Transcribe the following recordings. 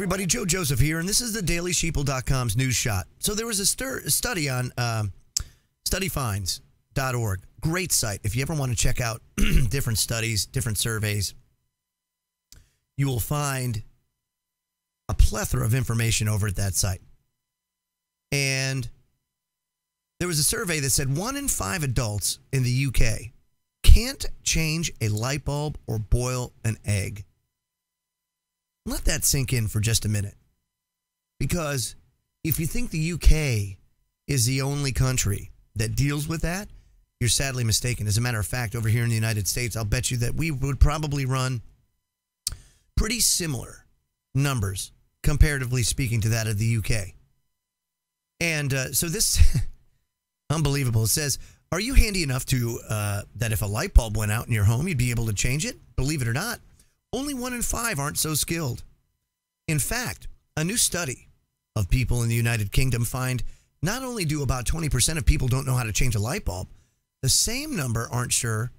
everybody, Joe Joseph here, and this is the DailySheeple.com's news shot. So there was a study on studyfinds.org. Great site. If you ever want to check out different studies, different surveys, you will find a plethora of information over at that site. And there was a survey that said 1 in 5 adults in the UK can't change a light bulb or boil an egg. Let that sink in for just a minute. Because if you think the UK is the only country that deals with that, you're sadly mistaken. As a matter of fact, over here in the United States, I'll bet you that we would probably run pretty similar numbers, comparatively speaking, to that of the UK. And so this, unbelievable. It says, are you handy enough to, that if a light bulb went out in your home, you'd be able to change it? Believe it or not, only 1 in 5 aren't so skilled. In fact, a new study of people in the United Kingdom find not only do about 20% of people don't know how to change a light bulb, the same number aren't sure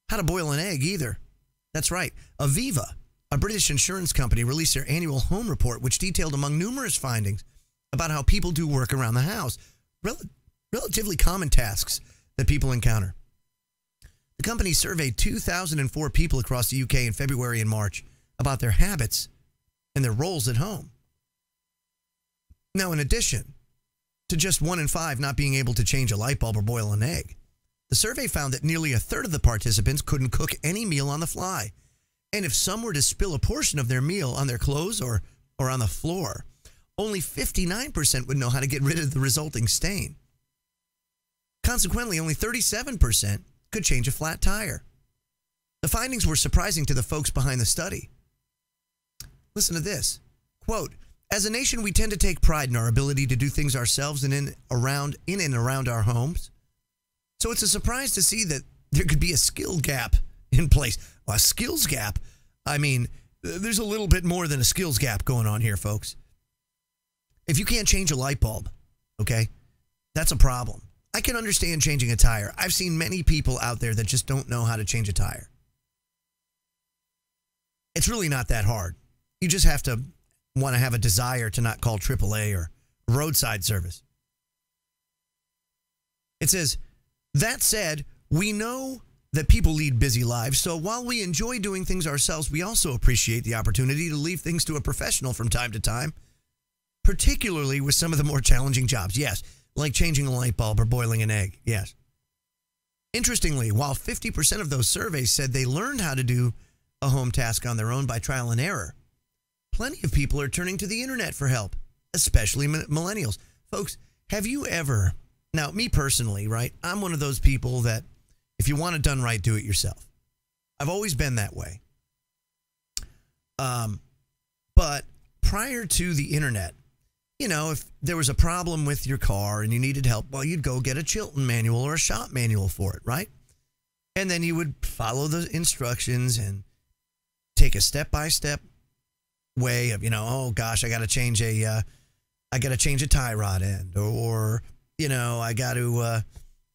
how to boil an egg either. That's right. Aviva, a British insurance company, released their annual home report, which detailed among numerous findings about how people do work around the house, relatively common tasks that people encounter. The company surveyed 2,004 people across the UK in February and March about their habits and their roles at home. Now, in addition to just 1 in 5 not being able to change a light bulb or boil an egg, the survey found that nearly a third of the participants couldn't cook any meal on the fly. And if some were to spill a portion of their meal on their clothes or on the floor, only 59% would know how to get rid of the resulting stain. Consequently, only 37% could change a flat tire. The findings were surprising to the folks behind the study. Listen to this. Quote, as a nation, we tend to take pride in our ability to do things ourselves in and around our homes. So it's a surprise to see that there could be a skill gap in place. Well, a skills gap? I mean, there's a little bit more than a skills gap going on here, folks. If you can't change a light bulb, okay, that's a problem. I can understand changing a tire. I've seen many people out there that just don't know how to change a tire. It's really not that hard. You just have to want to have a desire to not call AAA or roadside service. It says, that said, we know that people lead busy lives, so while we enjoy doing things ourselves, we also appreciate the opportunity to leave things to a professional from time to time, particularly with some of the more challenging jobs. Yes, like changing a light bulb or boiling an egg. Yes. Interestingly, while 50% of those surveys said they learned how to do a home task on their own by trial and error, plenty of people are turning to the internet for help, especially millennials. Folks, have you ever, now me personally, right, I'm one of those people that if you want it done right, do it yourself. I've always been that way. But prior to the internet, you know, if there was a problem with your car and you needed help, well, you'd go get a Chilton manual or a shop manual for it, right? And then you would follow the instructions and take a step-by-step way of, you know, oh gosh, I got to change a tie rod end, or you know, I got to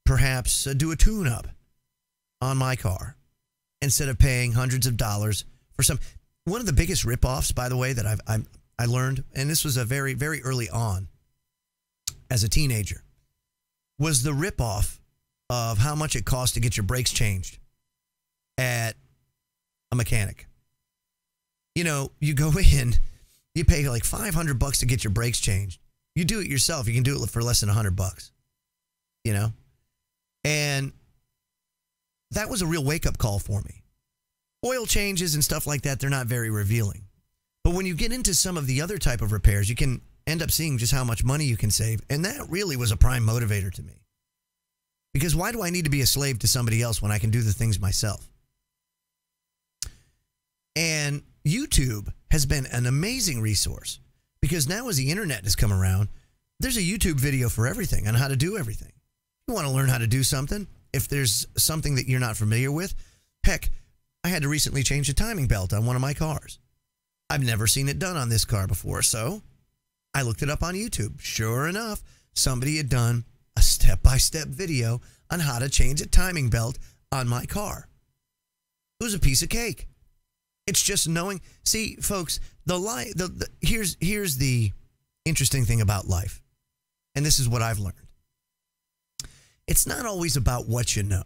perhaps do a tune-up on my car instead of paying hundreds of dollars for some. One of the biggest ripoffs, by the way, that I learned, and this was a very, very early on as a teenager, was the ripoff of how much it costs to get your brakes changed at a mechanic. You know, you go in, you pay like $500 to get your brakes changed. You do it yourself. You can do it for less than $100, you know? And that was a real wake-up call for me. Oil changes and stuff like that, they're not very revealing. But when you get into some of the other type of repairs, you can end up seeing just how much money you can save. And that really was a prime motivator to me. Because why do I need to be a slave to somebody else when I can do the things myself? And YouTube has been an amazing resource, because now as the internet has come around, there's a YouTube video for everything on how to do everything. You want to learn how to do something? If there's something that you're not familiar with, heck, I had to recently change the timing belt on one of my cars. I've never seen it done on this car before, so I looked it up on YouTube. Sure enough, somebody had done a step-by-step video on how to change a timing belt on my car. It was a piece of cake. It's just knowing. See, folks, here's the interesting thing about life. And this is what I've learned. It's not always about what you know.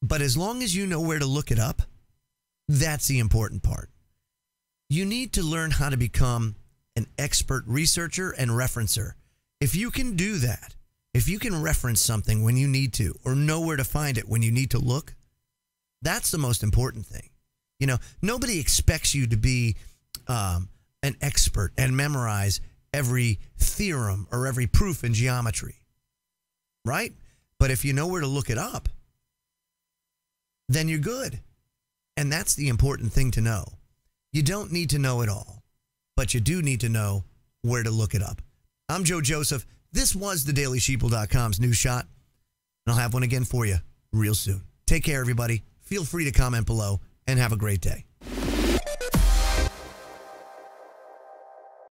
But as long as you know where to look it up, that's the important part. You need to learn how to become an expert researcher and referencer. If you can do that, if you can reference something when you need to, or know where to find it when you need to look, that's the most important thing. You know, nobody expects you to be an expert and memorize every theorem or every proof in geometry, right? But if you know where to look it up, then you're good. And that's the important thing to know. You don't need to know it all, but you do need to know where to look it up. I'm Joe Joseph. This was thedailysheeple.com's News Shot, and I'll have one again for you real soon. Take care, everybody. Feel free to comment below, and have a great day.